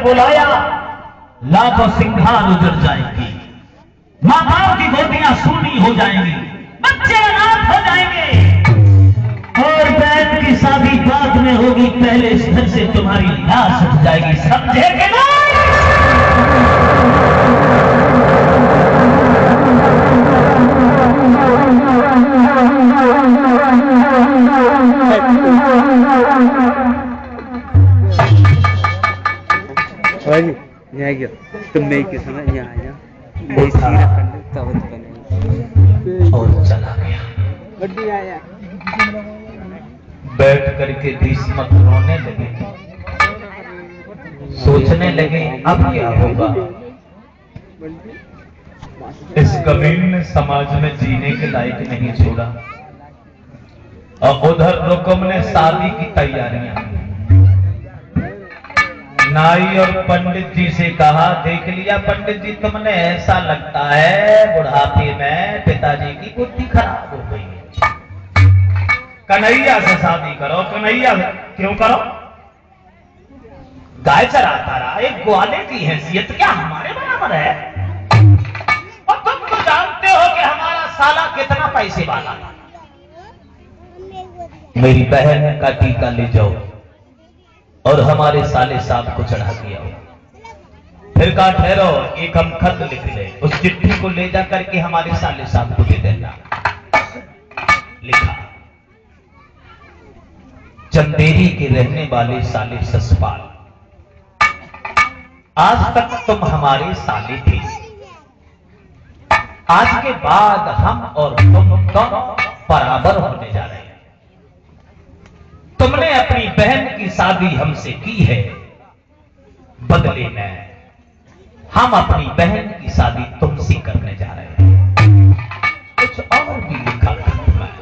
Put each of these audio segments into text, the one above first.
बुलाया, लाखों सिंघार उजड़ जाएंगी, माताओं की गोदियां सूनी हो जाएंगी, बच्चे अनाथ हो जाएंगे और बैठ की शादी बाद में होगी, पहले इस घर से तुम्हारी लाश उठ जाएगी। समझे कि नहीं? यहाँ गया तुम नहीं के समय यहाँ आया नहीं सीरा करने तवत बने और चला गया। आया बैठ करके भीष्मक रोने लगे, सोचने लगे अब क्या होगा। इस कबीर ने समाज में जीने के लायक नहीं छोड़ा और उधर रुकम ने शादी की तैयारियां। नाई और पंडित जी से कहा, देख लिया पंडित जी, तुमने ऐसा लगता है बुढ़ापे में पिताजी की बुद्धि खराब हो गई है, कन्हैया से शादी करो। कन्हैया से क्यों करो? गाय चराता रहा, एक ग्वाले की हैसियत क्या हमारे बराबर है? और तुम तो जानते हो कि हमारा साला कितना पैसे वाला था। मेरी बहन का टीका ले जाओ और हमारे साले साहब को चढ़ा दिया। फिर कहा ठहरो, एक हम खत लिख ले, उस चिट्ठी को ले जा करके हमारे साले साहब को दे देना। लिखा, चंदेरी के रहने वाले साले ससपाल, आज तक तुम हमारे साले थे, आज के बाद हम और तुम दोनों बराबर होने जा रहे हैं। तुमने अपनी बहन की शादी हमसे की है, बदले में हम अपनी बहन की शादी तुमसे करने जा रहे हैं। कुछ और भी लिखा था मैं।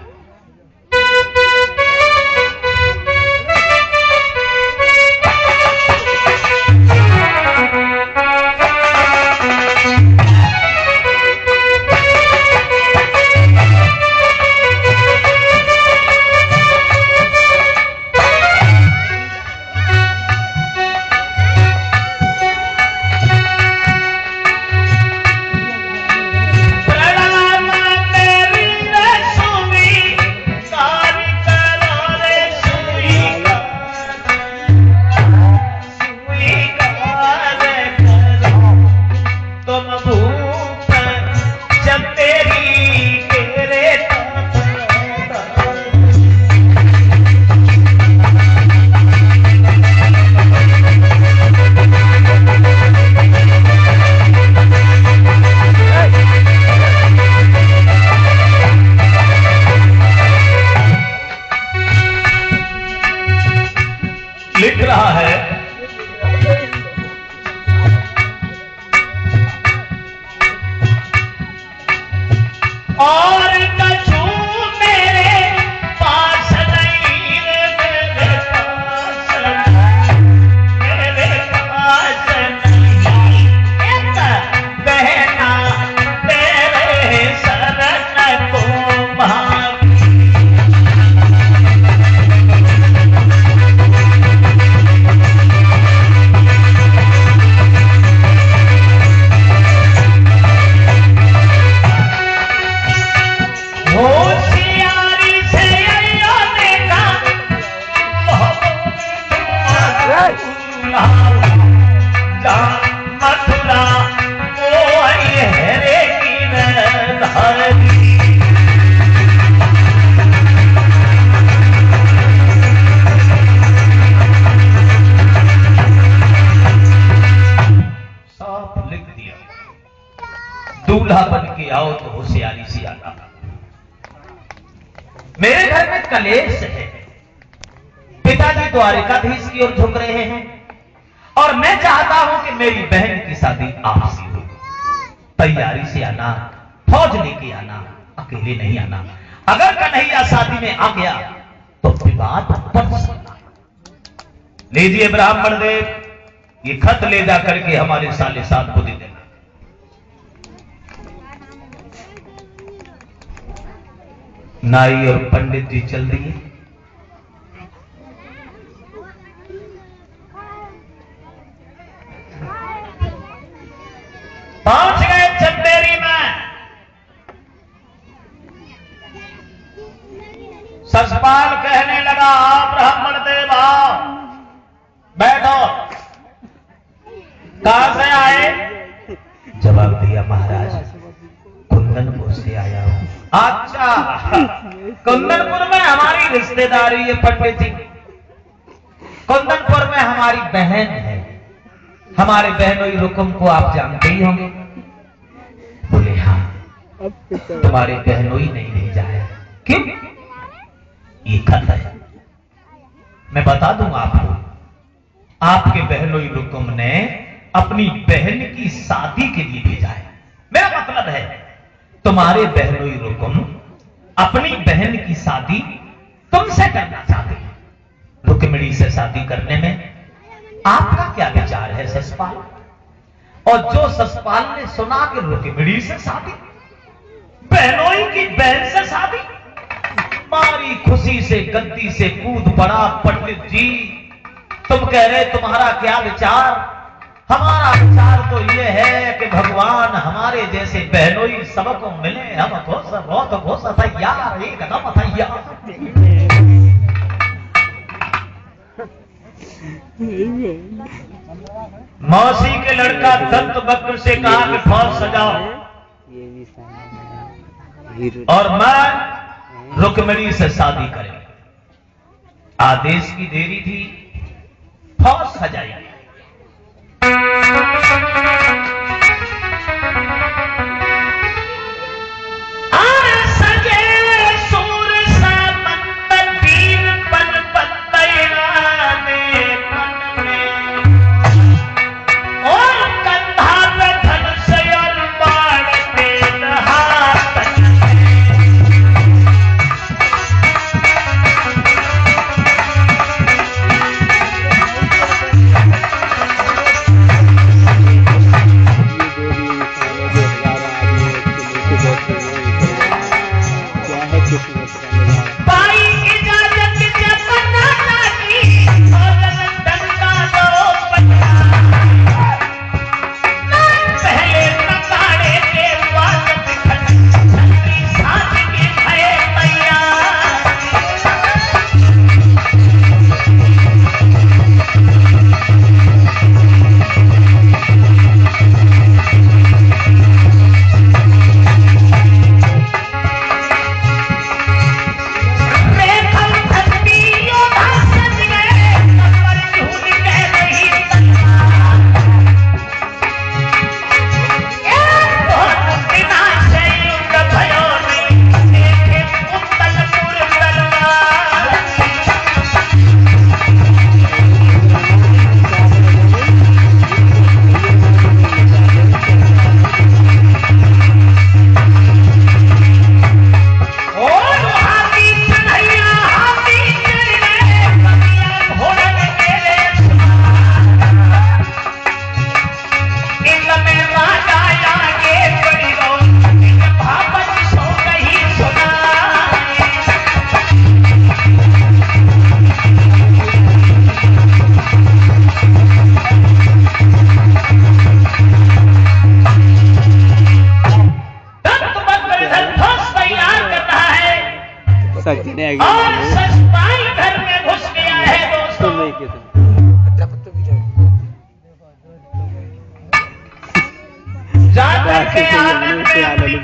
लिख रहा है, और कछु मेरे पास नहीं, मेरे पास नहीं, एक बहना तेरे शरण को मथुरा हेरे की साफ लिख दिया, दूल्हा बन के आओ तो होशियारी से आना। मेरे घर में कलेश है, पिताजी द्वारिकाधीश की ओर झुक रहे हैं और मैं चाहता हूं कि मेरी बहन की शादी आपसे हो। तैयारी से आना, फौज लेके आना, अकेले नहीं आना। अगर कन्हैया शादी में आ गया तो विवाद बढ़ सकता। लीजिए ब्राह्मण देव, ये खत ले जा करके हमारे साले साहब को दे देना। नाई और पंडित जी चल दिए। ससपाल कहने लगा, ब्राह्मण देवा बैठो। कहां से आए? जवाब दिया, महाराज कुंदनपुर से आया हूं। अच्छा, कुंदनपुर में हमारी रिश्तेदारी है पंडित जी। कुंदनपुर में हमारी बहन है, हमारे बहनोई रुकुम को आप जानते ही होंगे। बोले हाँ, तुम्हारे बहनोई नहीं भेजा है। क्यों? ये खत है, मैं बता दूं आपको। आपके बहनोई रुकुम ने अपनी बहन की शादी के लिए भेजा है। मेरा मतलब है, तुम्हारे बहनोई रुकुम अपनी बहन की शादी तुमसे करना चाहते हैं। रुक्मिणी से शादी करने में आपका क्या विचार है ससपाल? और जो ससपाल ने सुना कि रुक्मिणी से शादी, बहनोई की बहन से शादी, मारी खुशी से गद्दी से कूद पड़ा। पंडित जी, तुम कह रहे तुम्हारा क्या विचार? हमारा विचार तो यह है कि भगवान हमारे जैसे बहनोई सबको मिले। हम बहुत खुश तैयार, एकदम तैयार। मौसी के लड़का दत्त बक्र से कहा कि फौज सजाओ और मैं रुक्मिणी से शादी करें। आदेश की देरी थी, फौज सजाई।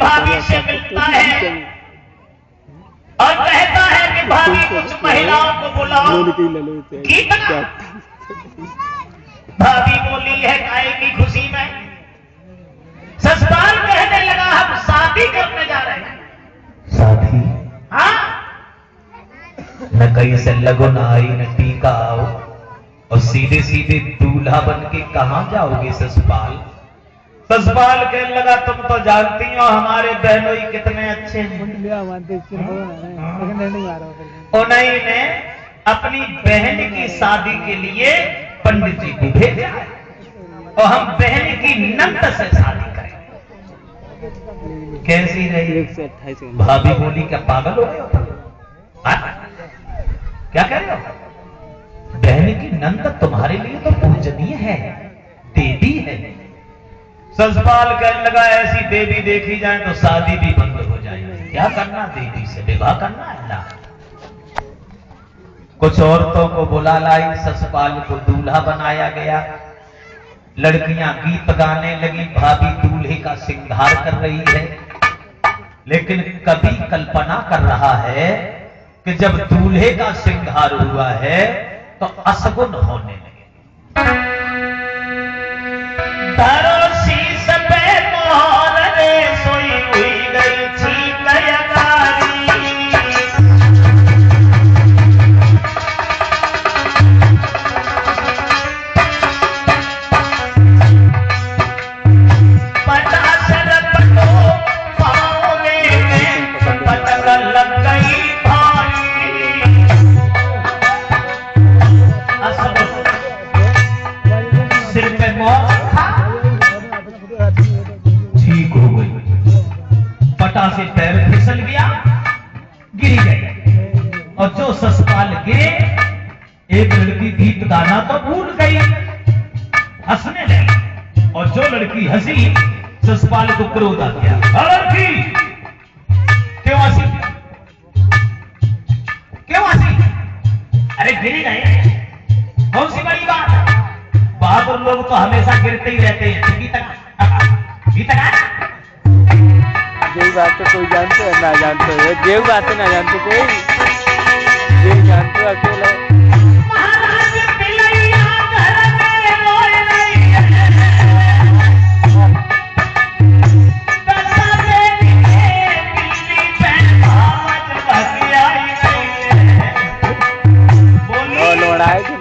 भाभी से मिलता है और कहता है कि भाभी कुछ महिलाओं को बुलाओ। भाभी बोली है गाय की खुशी में। ससपाल कहने लगा, हम शादी करने जा रहे हैं। शादी? हाँ, न कहीं से लगन आई न टीका आओ और सीधे सीधे दूल्हा बन के कहां जाओगे ससपाल? ससपाल कहने लगा, तुम तो जानती हो हमारे बहनोई कितने अच्छे हैं। उन्हीं ने अपनी बहन की शादी के लिए पंडित जी को भेजा है और हम बहन की नंद से शादी करें। कैसी रही? भाभी बोली, क्या पागल हो गए हो? क्या कह रहे हो? बहन की नंद तुम्हारे लिए तो पूजनीय है, देवी है। ससपाल कहने लगा, ऐसी देवी देखी जाए तो शादी भी बंद हो जाएगी। क्या करना, देवी से विवाह करना है ना। कुछ औरतों को बुला लाई, ससुराल को दूल्हा बनाया गया। लड़कियां गीत गाने लगी, भाभी दूल्हे का श्रृंगार कर रही है। लेकिन कभी कल्पना कर रहा है कि जब दूल्हे का श्रृंगार हुआ है तो असगुन होने लगे। तारो शीश पे मोहर रे सोई हुई गई थी कयगारी। ठीक हो गई, पटा से पैर फिसल गया, गिर गए। और जो ससुराल गिरे, एक लड़की गीत गाना तो भूल गई, हंसने लगी। और जो लड़की हंसी, ससुराल को क्रोध आ गया। लड़की क्यों हंसी, क्यों हंसी? अरे गिर गए, कौन सी बड़ी बात है? बहादुर लोग तो हमेशा गिरते ही रहते हैं। गीत यही बात तो कोई जानते है ना जानते है, ये बातें ना जानते कोई, ये जानते अकेला। लोड़ाए के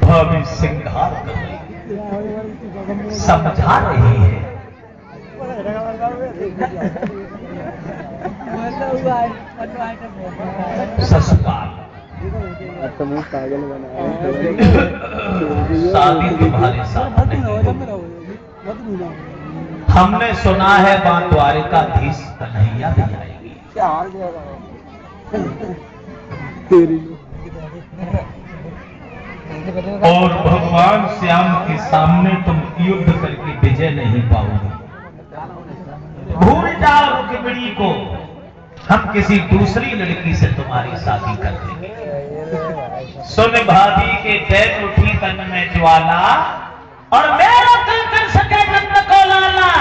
भाभी श्रृंगार कर रही, समझा रही है। ससुराल पागल बना शादी तुम्हारे साथ नहीं। हमने सुना है मां द्वारिकाधीश कन्हैया भी आएगी। और भगवान श्याम के सामने तुम युद्ध करके विजय नहीं पाओगे। भूल जाओ रुक्मिणी को, हम किसी दूसरी लड़की से तुम्हारी शादी कर देंगे। सुन भाभी के दैव उठी तन में ज्वाला, और मेरा दिल कर सके नंद को लाला।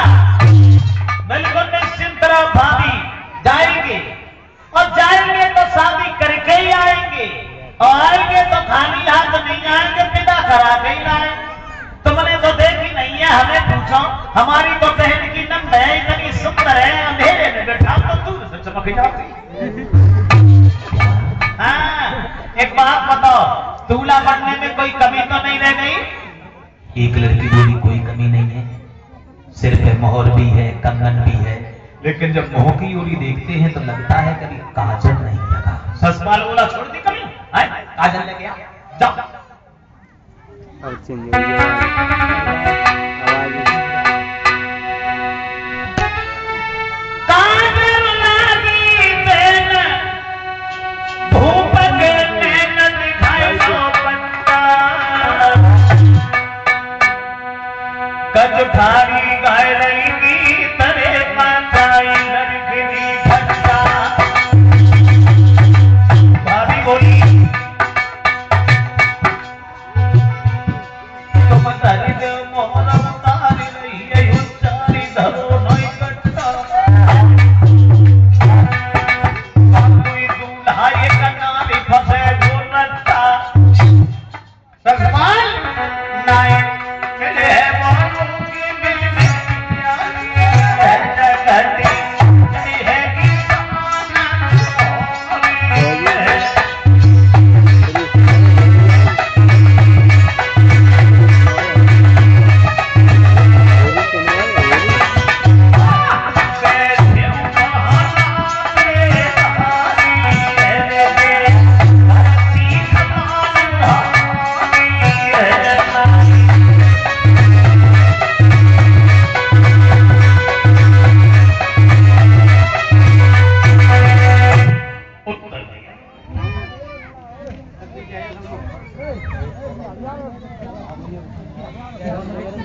बिल्कुल निश्चिंत रहो भाभी, जाएंगे और जाएंगे तो शादी करके ही आएंगे, और आएंगे तो खाली हाथ नहीं आएंगे, पिता करा के ही लाए। तुमने तो देखी नहीं है, हमें पूछो, हमारी तो बहन की नंद है, इतनी सुंदर है, अंधेरे में बैठा तो दूर से चमक जाती। हाँ, एक बात बताओ, दूल्हा बनने में कोई कमी तो नहीं रह गई? एक लड़की बोली कोई कमी नहीं है, सिर पे मोहर भी है, कंगन भी है, लेकिन जब मुंह की ओरी देखते हैं तो लगता है कभी काजल नहीं लगा। ससुराल बोला छोड़ दी कमी, काजल लेके आ जाओ। काजल लागी बेन धूप के नैन दिखाई दो पत्ता, कज भारी गाय रहेगी तरे पाताई लड़की भट्टा। भाभी बोली तुम दरिद्र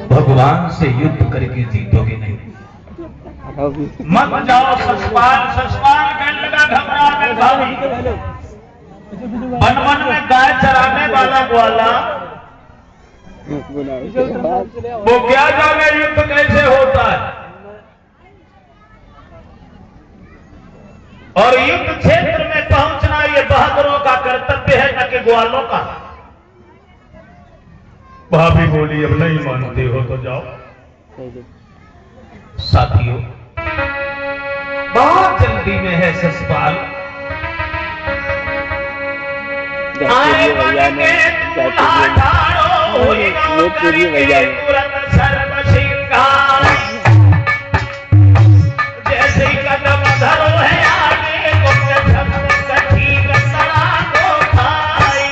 भगवान से युद्ध करके जीतोगे नहीं। मत जाओ ससपाल। ससपाल कहने लगा घबरा में भाभी, वन वन में गाय चराने वाला ग्वाला वो क्या जाने युद्ध कैसे होता है। और युद्ध क्षेत्र में पहुंचना ये बहादुरों का कर्तव्य है, न कि ग्वालों का। भाभी बोली अब नहीं मानते हो तो जाओ। साथियों, बहुत जल्दी में है ससपाल। आए भैया ने तुरंत सर्वशिकार, जैसे ही कदम धरो है आगे कठी रसड़ा को खाई।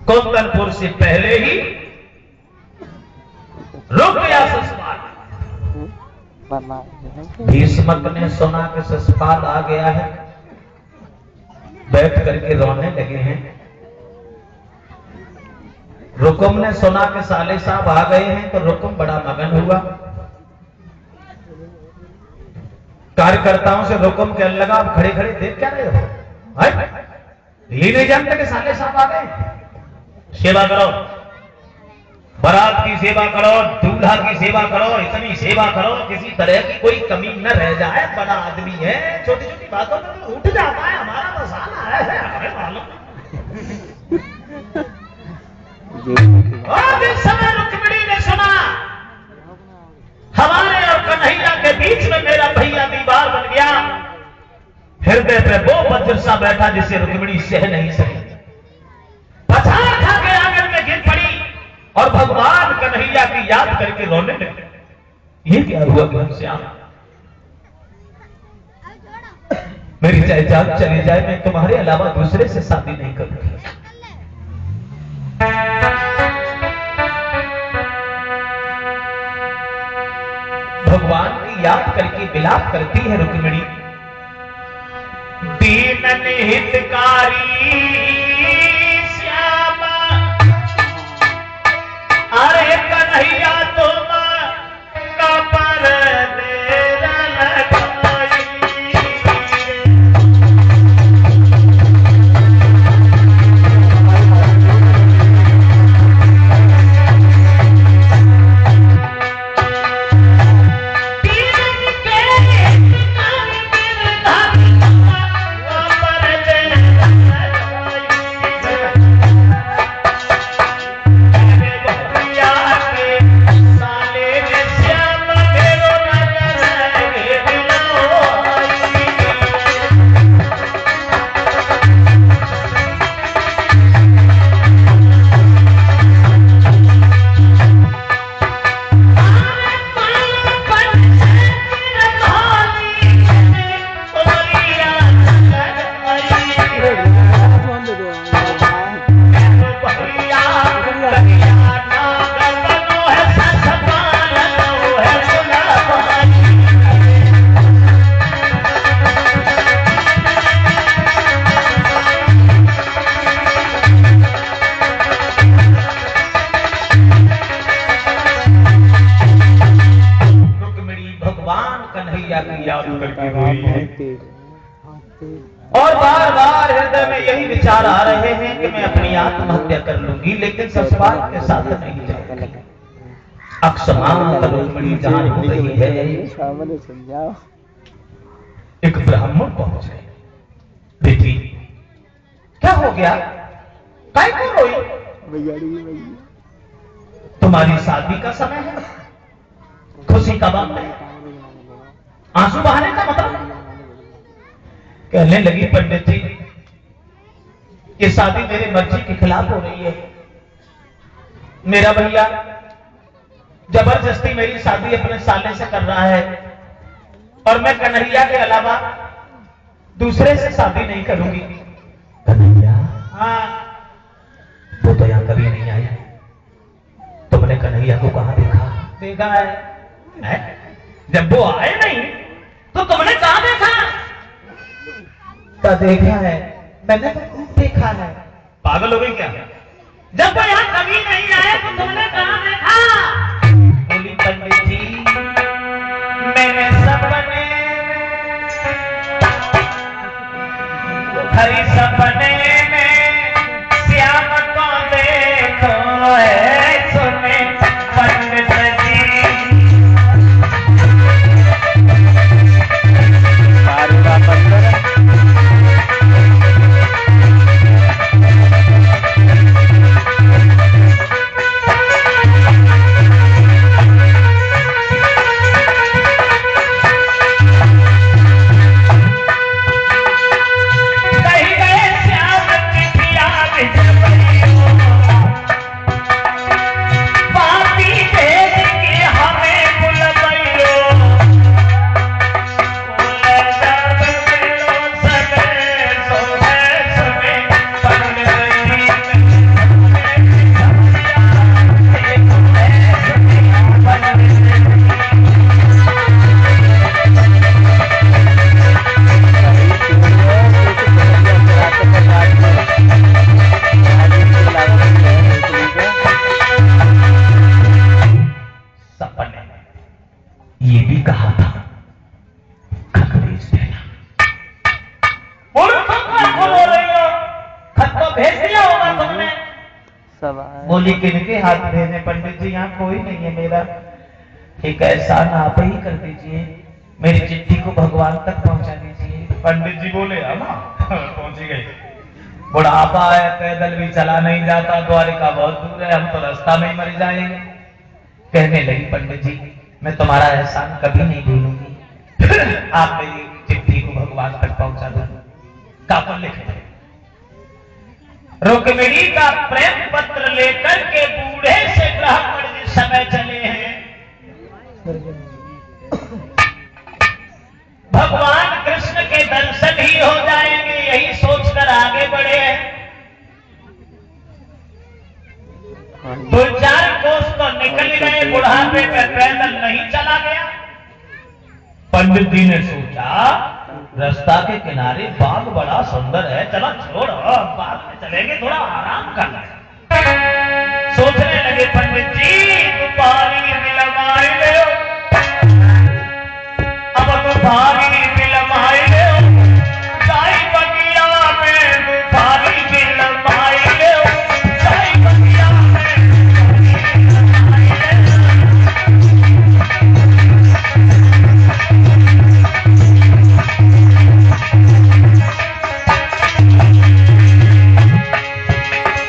कुंदनपुर से पहले ही रुक गया ससपाल। भीष्मक ने सुना कि ससपाल आ गया है, बैठ करके रोने लगे हैं। रुकुम ने सुना कि साले साहब आ गए हैं तो रुकुम बड़ा मगन हुआ। कार्यकर्ताओं से रुकुम कहने लगा, आप खड़े खड़े देख क्या रहे हो? ये नहीं जानते कि साले साहब आ गए? सेवा करो, बारात की सेवा करो, दूल्हा की सेवा करो, इतनी सेवा करो किसी तरह की कोई कमी न रह जाए। बड़ा आदमी है, छोटी छोटी बातों में तो उठ जाता है, हमारा मसाला है हमें मालूम। और जिस समय रुक्मिणी ने सुना हमारे और कन्हैया के बीच में मेरा भैया दीवार बन गया, हृदय पे वो वज्र सा बैठा जिसे रुक्मिणी सह नहीं सकी। पछाड़ खा के आंगन में गिर पड़ी और भगवान कन्हैया की याद करके रोने लगे। ये क्या हुआ घनश्याम? मेरी चाहे जान चली जाए, मैं तुम्हारे अलावा दूसरे से शादी नहीं करूंगी। भगवान की याद करके विलाप करती है रुक्मिणी। दीन हितकारी श्यामा, अरे कन्हैया तुम का पर देर लगाई। की याद करके रोई है और बार बार हृदय में यही विचार आ रहे हैं कि मैं अपनी आत्महत्या कर लूंगी, लेकिन जज्बात के साथ नहीं जाऊंगी। अक्षमा रुक्मिणी जान हो रही है। एक ब्राह्मण पहुंचे। बेटी क्या हो गया, काय को रोई? तुम्हारी शादी का समय है, खुशी का वक्त है, आंसू बहाने का मतलब? कहने लगी पंडित जी ये शादी मेरे मर्जी के खिलाफ हो रही है। मेरा भैया जबरदस्ती मेरी शादी अपने साले से कर रहा है और मैं कन्हैया के अलावा दूसरे से शादी नहीं करूंगी। कन्हैया? हाँ। वो तो यहां कभी नहीं आया। तुमने कन्हैया को कहां देखा? देखा है? जब वो आए नहीं तो तुमने कहां देखा? तो देखा है, मैंने तो खूब देखा है। पागल हो गई क्या? जब वो यहां कभी नहीं आए तो तुमने कहां देखा? बोली पंडित जी मैंने सपने हरी सपने में श्याम को देखो है सुने पंडित जी। बोली किनके हाथ भेजे? पंडित जी यहाँ कोई नहीं है मेरा, एक एहसान आप ही कर दीजिए, मेरी चिट्ठी को भगवान तक पहुंचा दीजिए। पंडित जी बोले हम पहुंची गई। बुढ़ापा है, पैदल भी चला नहीं जाता, द्वारिका बहुत दूर है, हम तो रास्ता में ही मर जाएंगे। कहने लगी पंडित जी मैं तुम्हारा एहसान कभी नहीं भूलूंगी, आप मेरी चिट्ठी को भगवान तक पहुंचा दो। कापर लिखे रुक्मिणी का प्रेम पत्र लेकर के बूढ़े से ब्राह्मण जिस समय चले हैं, भगवान कृष्ण के दर्शन ही हो जाएंगे यही सोचकर आगे बढ़े हैं। दो चार कोस तो निकल गए, बुढ़ापे में पैदल नहीं चला गया। पंडित जी ने सोचा रास्ता के किनारे बाग बड़ा सुंदर है, चलो छोड़ो बाग में चलेंगे, थोड़ा आराम करना है। सोचने लगे पंडित जी तुम्हारी बिलमाई ले, अब तुम्हारी बिलमाई ले, साई बगिया में तुम्हारी बिलमाई ले, साई बगिया में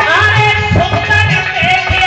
अरे सुंदर देखे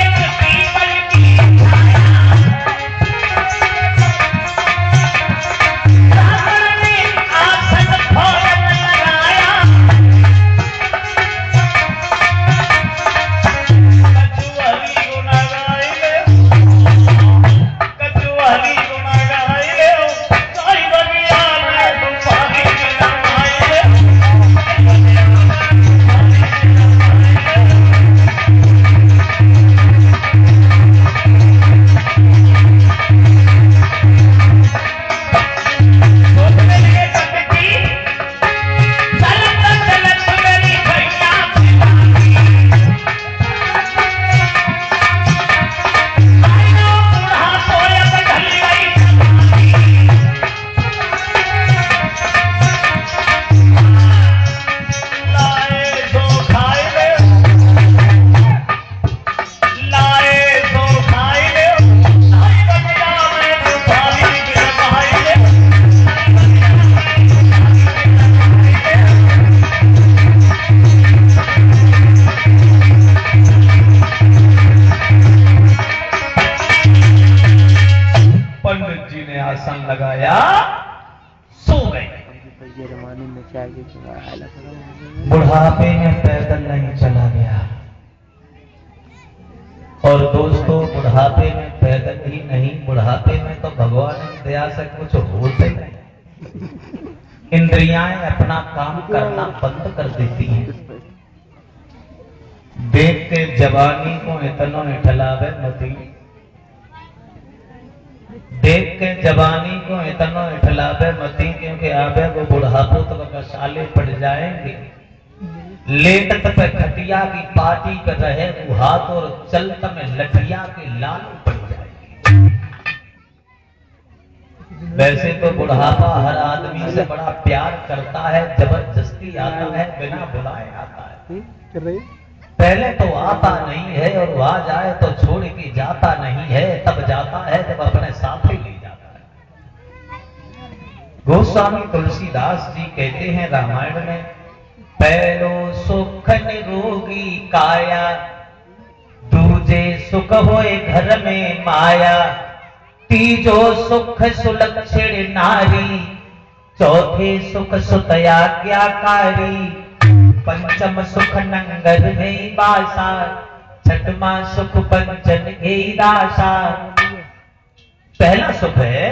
लगाया, सो गए। बुढ़ापे में पैदल नहीं चला गया। और दोस्तों, बुढ़ापे में पैदल ही नहीं, बुढ़ापे में तो भगवान की दया से कुछ होते नहीं। इंद्रियां अपना काम करना बंद कर देती हैं। देख के जवानी को इतना इठलावे मती, देख के जवानी को इतना इठलावे मती, क्योंकि आवे वो बुढ़ापो तो कसाले पड़ जाएंगे। लेटत पे खटिया की पार्टी कर रहे वो हाथ, और चलत में लठिया के लाल पड़ जाएंगे। वैसे तो बुढ़ापा हर आदमी से बड़ा प्यार करता है, जबरदस्ती आता है, बिना बुलाए आता है। पहले तो आता नहीं है, और वो आ जाए तो छोड़ के जाता नहीं है। तब जाता है जब अपने साथ ही ले जाता है। गोस्वामी तुलसीदास जी कहते हैं रामायण में, पहलो सुख निरोगी काया, दूजे सुख होए घर में माया, तीजो सुख सुलक्षण नारी, चौथे सुख सुतयाज्ञाकारी, पंचम सुख नंगर में बासा, छठवा सुख पंचन के दासा। पहला सुख है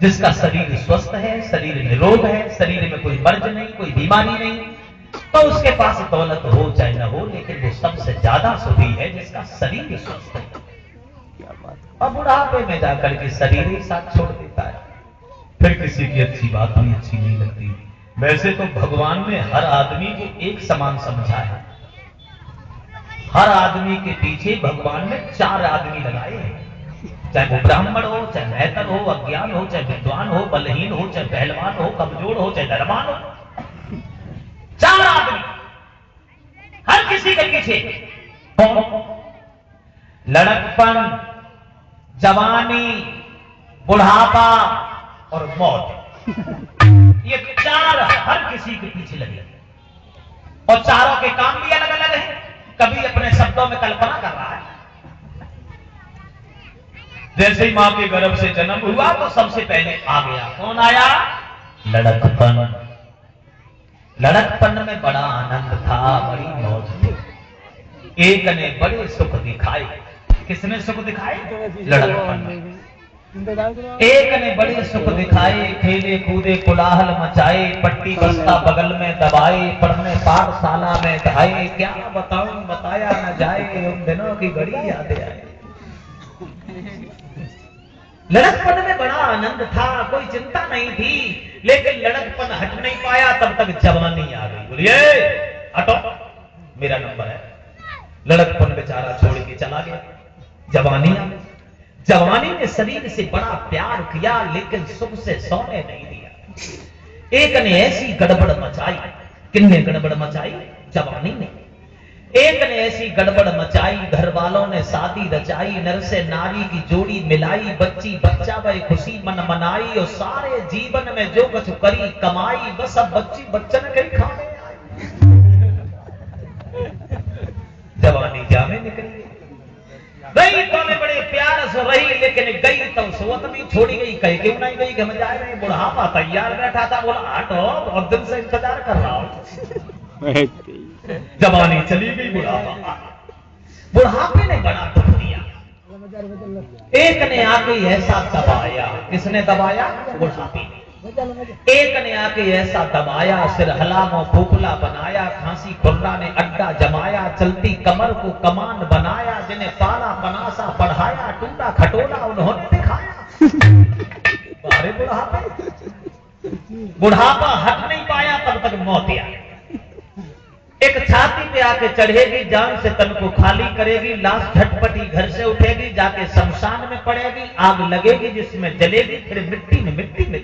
जिसका शरीर स्वस्थ है, शरीर निरोग है, शरीर में कोई मर्ज नहीं, कोई बीमारी नहीं, तो उसके पास दौलत हो चाहे न हो, लेकिन वो सबसे ज्यादा सुखी है जिसका शरीर स्वस्थ है। और बुढ़ापे में जाकर के शरीर ही साथ छोड़ देता है, फिर किसी की अच्छी बात भी अच्छी नहीं लगती। वैसे तो भगवान ने हर आदमी को एक समान समझा है। हर आदमी के पीछे भगवान ने 4 आदमी लगाए हैं, चाहे वो ब्राह्मण हो, चाहे मेहतर हो, अज्ञान हो, चाहे विद्वान हो, बलहीन हो, चाहे पहलवान हो, कमजोर हो, चाहे धनवान हो। 4 आदमी हर किसी के पीछे। लड़कपन, जवानी, बुढ़ापा और मौत, ये 4 हर किसी के पीछे लगे। और चारों के काम भी अलग अलग हैं। कभी अपने शब्दों में कल्पना कर रहा है। जैसे ही मां के गर्भ से जन्म हुआ तो सबसे पहले आ गया, कौन आया? लड़कपन। लड़कपन में बड़ा आनंद था, बड़ी मौज थी। एक ने बड़े सुख दिखाए। किसने सुख दिखाए? लड़कपन में। एक ने बड़े सुख दिखाए, खेले कूदे कोलाहल मचाए, पट्टी बस्ता बगल में दबाए, पढ़ने पाठशाला में ढाए। क्या बताऊं, बताया न जाए, उन दिनों की बड़ी यादें आए। लड़कपन में बड़ा आनंद था, कोई चिंता नहीं थी, लेकिन लड़कपन हट नहीं पाया, तब तक जवानी आ गई। बोलिए हटो, मेरा नंबर है। लड़कपन बेचारा छोड़ के चला गया, जवानी आ गई। जवानी ने शरीर से बड़ा प्यार किया, लेकिन सुख से सोने नहीं दिया। एक ने ऐसी गड़बड़ मचाई। किसने गड़बड़ मचाई? जवानी ने। एक ने ऐसी गड़बड़ मचाई, घर वालों ने शादी रचाई, नर से नारी की जोड़ी मिलाई, बच्ची बच्चा भाई खुशी मन मनाई, और सारे जीवन में जो कुछ करी कमाई, बस अब बच्ची बच्चन के खाने आई। जवानी जामे निकली गई, तो में बड़े प्यार से रही, लेकिन गई तो सोवत भी छोड़ी गई। कह क्यों नहीं गई? हम जाए नहीं, बुढ़ापा तैयार बैठा था, बोला हटो, बहुत दिन से इंतजार कर रहा हूं। जवानी चली गई, बुढ़ापे ने बड़ा दुख दिया। एक ने आके ऐसा दबाया। किसने दबाया? बुढ़ापे ने। एक ने आके ऐसा दबाया, सिर हलामो खोखला बनाया, खांसी खुर्रा ने अड्डा जमाया, चलती कमर को कमान बनाया, जिन्हें पाला पनासा पढ़ाया, टूटा खटोला उन्होंने दिखाया। अरे बुढ़ापा हट नहीं पाया, तब तक मौत आ। एक छाती पे आके चढ़ेगी, जान से तन को खाली करेगी, लाश झटपटी घर से उठेगी, जाके शमशान में पड़ेगी, आग लगेगी जिसमें जलेगी, फिर मिट्टी में